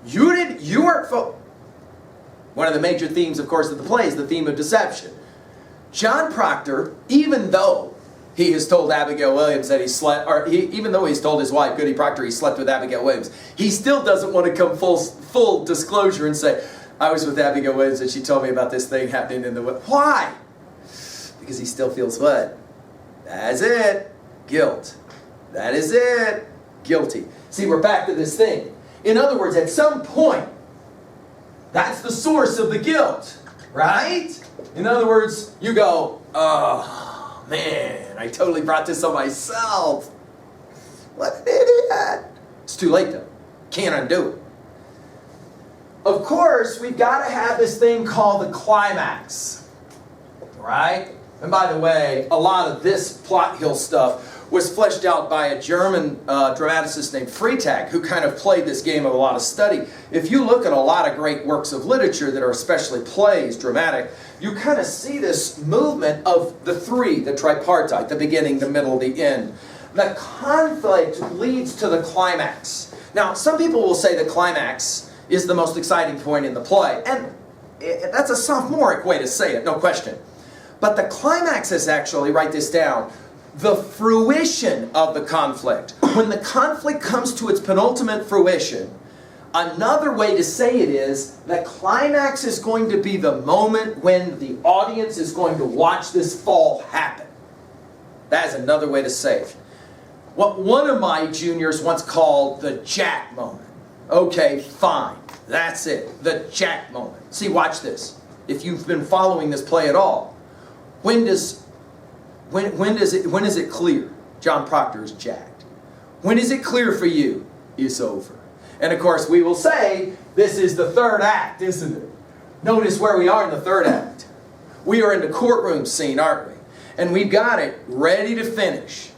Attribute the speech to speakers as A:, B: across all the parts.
A: You weren't One of the major themes, of course, of the play is the theme of deception. John Proctor, even though he has told Abigail Williams that he slept, even though he's told his wife, Goody Proctor, he slept with Abigail Williams, he still doesn't want to come full disclosure and say, I was with Abigail Williams and she told me about this thing happening in the... Why? Because he still feels what? That's it. Guilt. That is it. Guilty. See, we're back to this thing. In other words, at some point, that's the source of the guilt, right? In other words, you go, oh, man, I totally brought this on myself. What an idiot. It's too late, though. Can't undo it. Of course, we've got to have this thing called the climax, right? And by the way, a lot of this plot hill stuff was fleshed out by a German dramaticist named Freytag, who kind of played this game of a lot of study. If you look at a lot of great works of literature that are especially plays, dramatic, you kind of see this movement of the three, the tripartite, the beginning, the middle, the end. The conflict leads to the climax. Now, some people will say the climax is the most exciting point in the play, and that's a sophomoric way to say it, no question. But the climax is actually, write this down, the fruition of the conflict. When the conflict comes to its penultimate fruition, another way to say it is the climax is going to be the moment when the audience is going to watch this fall happen. That is another way to say it. What one of my juniors once called the Jack moment. Okay, fine. That's it. The Jack moment. See, watch this. If you've been following this play at all, when is it clear John Proctor is jacked? When is it clear for you? It's over. And of course we will say, this is the third act, isn't it? Notice where we are in the third act. We are in the courtroom scene, aren't we? And we've got it ready to finish.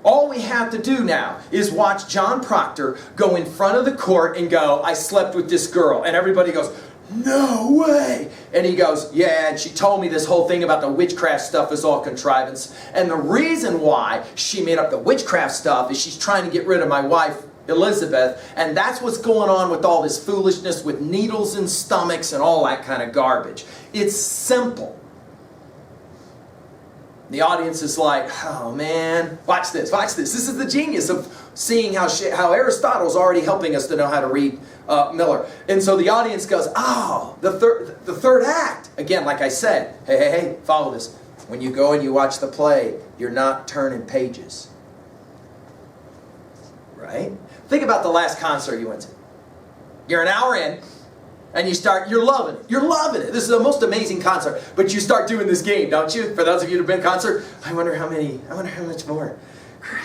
A: All we have to do now is watch John Proctor go in front of the court and go, I slept with this girl. And everybody goes, no way! And he goes, yeah, and she told me this whole thing about the witchcraft stuff is all contrivance. And the reason why she made up the witchcraft stuff is she's trying to get rid of my wife, Elizabeth. And that's what's going on with all this foolishness with needles in stomachs and all that kind of garbage. It's simple. The audience is like, oh man, watch this, watch this. This is the genius of seeing how Aristotle's already helping us to know how to read Miller. And so the audience goes, oh, the third act. Again, like I said, hey, follow this. When you go and you watch the play, you're not turning pages. Right? Think about the last concert you went to. You're an hour in, and you're loving it. You're loving it. This is the most amazing concert. But you start doing this game, don't you? For those of you who've been to concert, I wonder how much more. Crap.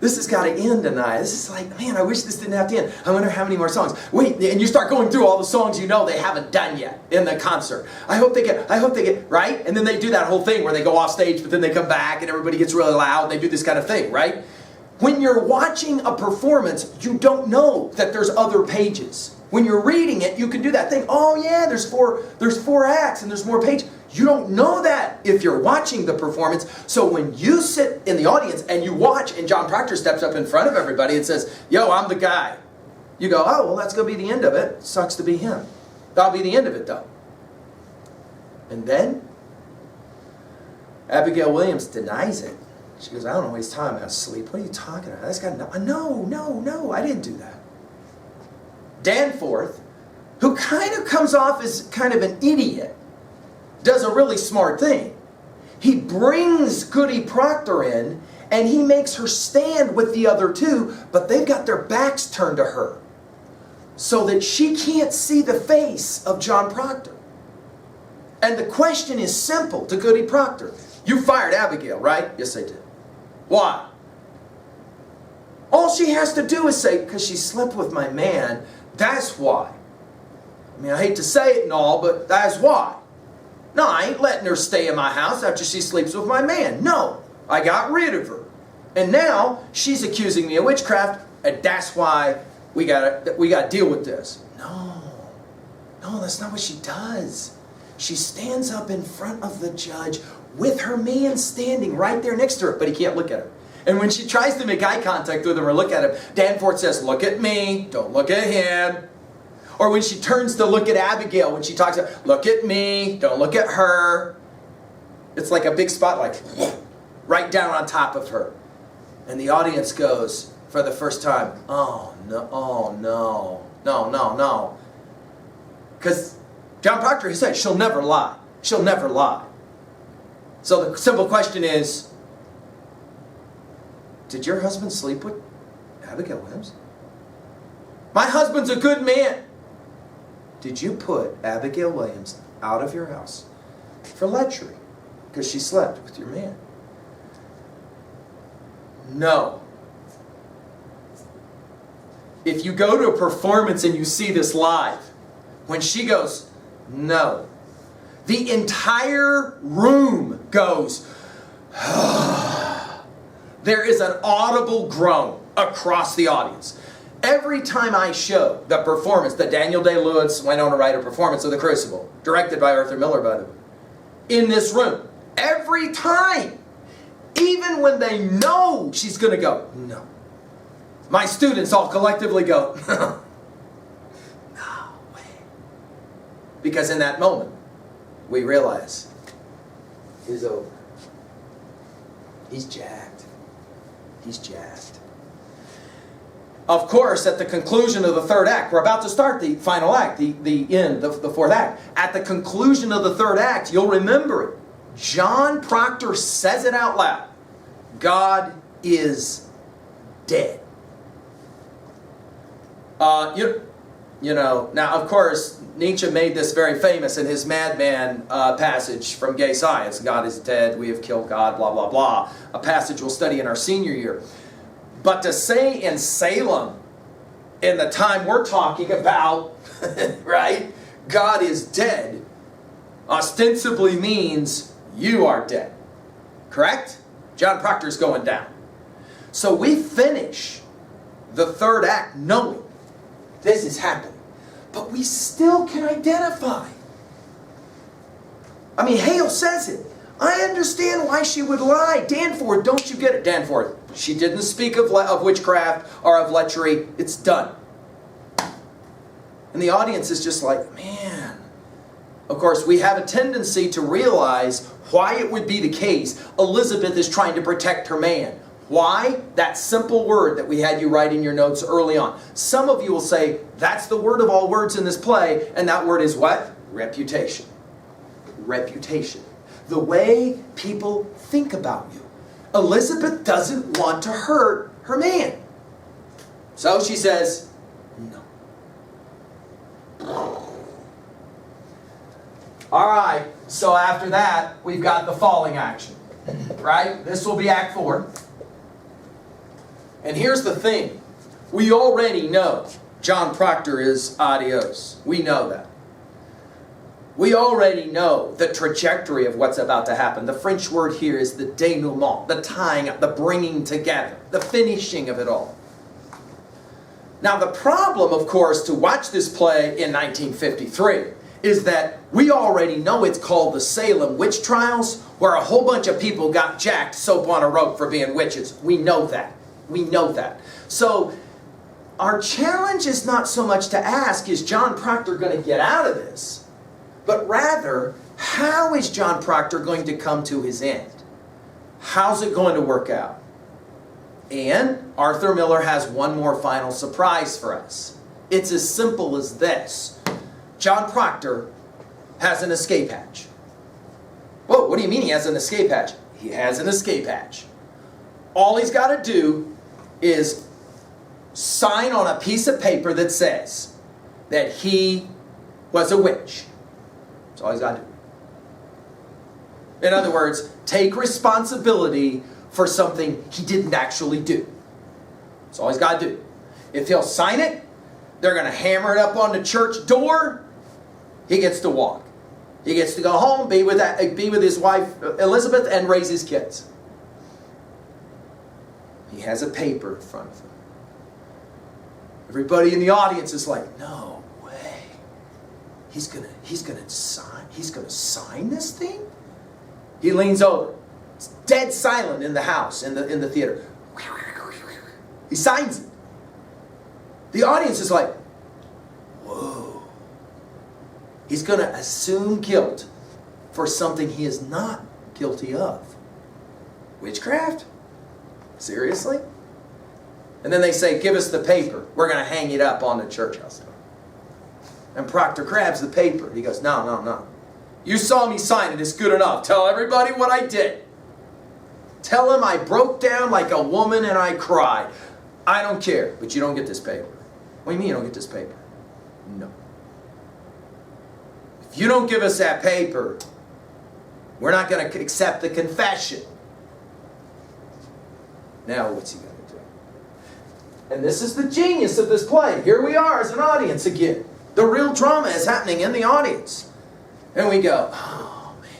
A: This has got to end tonight. This is like, man, I wish this didn't have to end. I wonder how many more songs. Wait, and you start going through all the songs you know they haven't done yet in the concert. I hope they get, right? And then they do that whole thing where they go off stage, but then they come back and everybody gets really loud and they do this kind of thing, right? When you're watching a performance, you don't know that there's other pages. When you're reading it, you can do that thing. Oh yeah, there's four acts and there's more pages. You don't know that if you're watching the performance. So when you sit in the audience and you watch and John Proctor steps up in front of everybody and says, yo, I'm the guy. You go, oh, well, that's going to be the end of it. Sucks to be him. That'll be the end of it, though. And then Abigail Williams denies it. She goes, I don't waste time. I sleep. What are you talking about? That's got no, I didn't do that. Danforth, who kind of comes off as kind of an idiot, does a really smart thing. He brings Goody Proctor in, and he makes her stand with the other two, but they've got their backs turned to her, so that she can't see the face of John Proctor. And the question is simple to Goody Proctor. You fired Abigail, right? Yes, I did. Why? All she has to do is say, because she slept with my man, that's why. I mean, I hate to say it and all, but that's why. No, I ain't letting her stay in my house after she sleeps with my man. No, I got rid of her. And now she's accusing me of witchcraft, and that's why we gotta deal with this. No, that's not what she does. She stands up in front of the judge with her man standing right there next to her, but he can't look at her. And when she tries to make eye contact with him or look at him, Danforth says, look at me, don't look at him. Or when she turns to look at Abigail, when she talks about, look at me, don't look at her. It's like a big spotlight right down on top of her. And the audience goes, for the first time, oh no. Because John Proctor has said, she'll never lie. She'll never lie. So the simple question is, did your husband sleep with Abigail Williams? My husband's a good man. Did you put Abigail Williams out of your house for lechery because she slept with your man? No. If you go to a performance and you see this live, when she goes, no, the entire room goes, there is an audible groan across the audience. Every time I show the performance that Daniel Day-Lewis went on to write, a performance of The Crucible, directed by Arthur Miller, by the way, in this room, every time, even when they know she's going to go, no, my students all collectively go, no way. Because in that moment, we realize he's over. He's jacked. He's jacked. Of course, at the conclusion of the third act, we're about to start the final act, the end, the fourth act. At the conclusion of the third act, you'll remember it. John Proctor says it out loud. God is dead. Now of course, Nietzsche made this very famous in his Madman passage from Gay Science. God is dead, we have killed God, blah, blah, blah. A passage we'll study in our senior year. But to say in Salem, in the time we're talking about, right, God is dead, ostensibly means you are dead. Correct? John Proctor's going down. So we finish the third act knowing this is happening. But we still can identify. I mean, Hale says it. I understand why she would lie. Danforth, don't you get it? Danforth, she didn't speak of witchcraft or of lechery. It's done. And the audience is just like, man. Of course, we have a tendency to realize why it would be the case. Elizabeth is trying to protect her man. Why? That simple word that we had you write in your notes early on. Some of you will say, that's the word of all words in this play, and that word is what? Reputation. Reputation. The way people think about you. Elizabeth doesn't want to hurt her man. So she says, no. Alright, so after that, we've got the falling action. Right? This will be Act 4. And here's the thing. We already know John Proctor is adios. We know that. We already know the trajectory of what's about to happen. The French word here is the denouement, the tying up, the bringing together, the finishing of it all. Now the problem, of course, to watch this play in 1953 is that we already know it's called the Salem Witch Trials, where a whole bunch of people got jacked soap on a rope for being witches. We know that. We know that. So our challenge is not so much to ask, is John Proctor going to get out of this? But rather, how is John Proctor going to come to his end? How's it going to work out? And Arthur Miller has one more final surprise for us. It's as simple as this. John Proctor has an escape hatch. Whoa, what do you mean he has an escape hatch? He has an escape hatch. All he's got to do is sign on a piece of paper that says that he was a witch. That's all he's got to do. In other words, take responsibility for something he didn't actually do. That's all he's got to do. If he'll sign it, they're going to hammer it up on the church door. He gets to walk. He gets to go home, be with his wife Elizabeth, and raise his kids. He has a paper in front of him. Everybody in the audience is like, no way. He's gonna sign this thing? He leans over. It's dead silent in the house, in the theater. He signs it. The audience is like, whoa. He's going to assume guilt for something he is not guilty of. Witchcraft? Seriously? And then they say, give us the paper. We're going to hang it up on the church house door. And Proctor grabs the paper. He goes, no, no, no. You saw me sign it. It's good enough. Tell everybody what I did. Tell them I broke down like a woman and I cried. I don't care, but you don't get this paper. What do you mean you don't get this paper? No. If you don't give us that paper, we're not going to accept the confession. Now what's he going to do? And this is the genius of this play. Here we are as an audience again. The real drama is happening in the audience. And we go, oh man.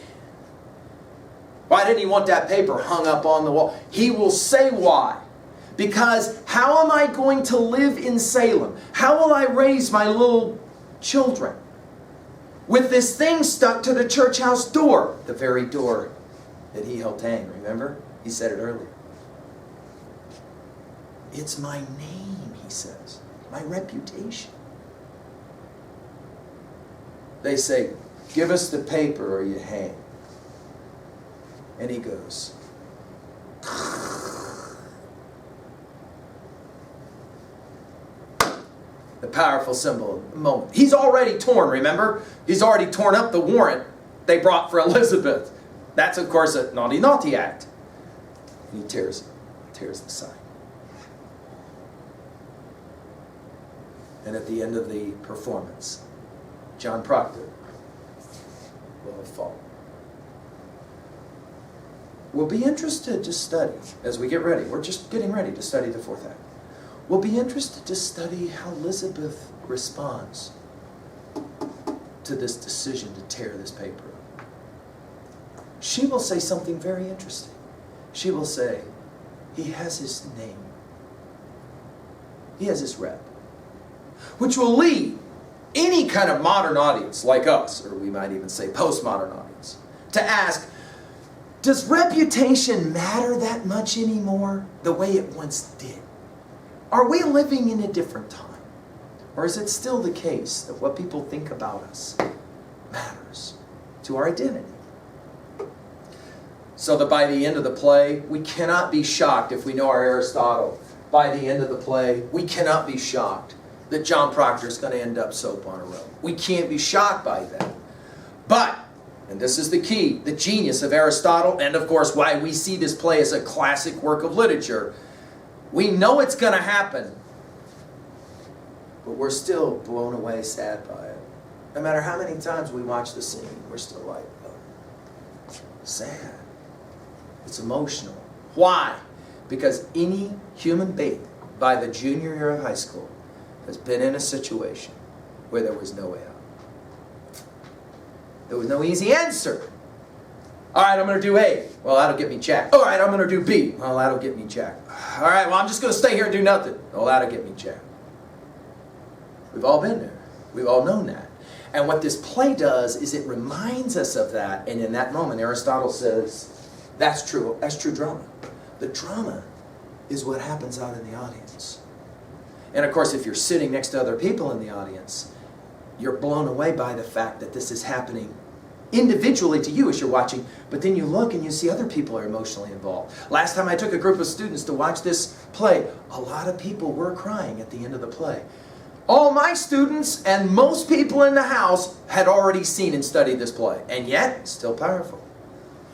A: Why didn't he want that paper hung up on the wall? He will say why. Because how am I going to live in Salem? How will I raise my little children? With this thing stuck to the church house door. The very door that he helped hang, remember? He said it earlier. It's my name, he says. My reputation. They say, give us the paper or you hang. And he goes, the powerful symbol moment. He's already torn, remember? He's already torn up the warrant they brought for Elizabeth. That's, of course, a naughty, naughty act. And he tears the sign. And at the end of the performance, John Proctor will have fallen. We'll be interested to study, as we get ready. We're just getting ready to study the fourth act. We'll be interested to study how Elizabeth responds to this decision to tear this paper up. She will say something very interesting. She will say, he has his name. He has his rep. Which will lead any kind of modern audience like us, or we might even say postmodern audience, to ask, does reputation matter that much anymore the way it once did? Are we living in a different time? Or is it still the case that what people think about us matters to our identity? So that by the end of the play, we cannot be shocked if we know our Aristotle. By the end of the play, we cannot be shocked that John Proctor is going to end up soap on a rope. We can't be shocked by that. But, and this is the key, the genius of Aristotle, and of course why we see this play as a classic work of literature, we know it's going to happen, but we're still blown away, sad by it. No matter how many times we watch the scene, we're still like, oh, sad. It's emotional. Why? Because any human being by the junior year of high school has been in a situation where there was no way out. There was no easy answer. All right, I'm going to do A. Well, that'll get me jacked. All right, I'm going to do B. Well, that'll get me jacked. All right, well, I'm just going to stay here and do nothing. Well, that'll get me jacked. We've all been there. We've all known that. And what this play does is it reminds us of that. And in that moment, Aristotle says, that's true. That's true drama. The drama is what happens out in the audience. And of course, if you're sitting next to other people in the audience, you're blown away by the fact that this is happening individually to you as you're watching, but then you look and you see other people are emotionally involved. Last time I took a group of students to watch this play, a lot of people were crying at the end of the play. All my students and most people in the house had already seen and studied this play, and yet, it's still powerful.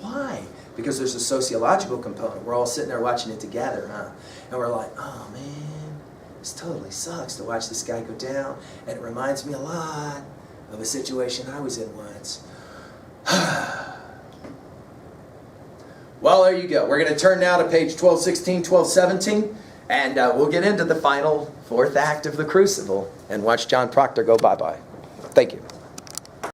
A: Why? Because there's a sociological component. We're all sitting there watching it together, huh? And we're like, oh man, this totally sucks to watch this guy go down, and it reminds me a lot of a situation I was in once. Well, there you go. We're going to turn now to page 1216, 1217, and we'll get into the final fourth act of the Crucible and watch John Proctor go bye-bye. Thank you.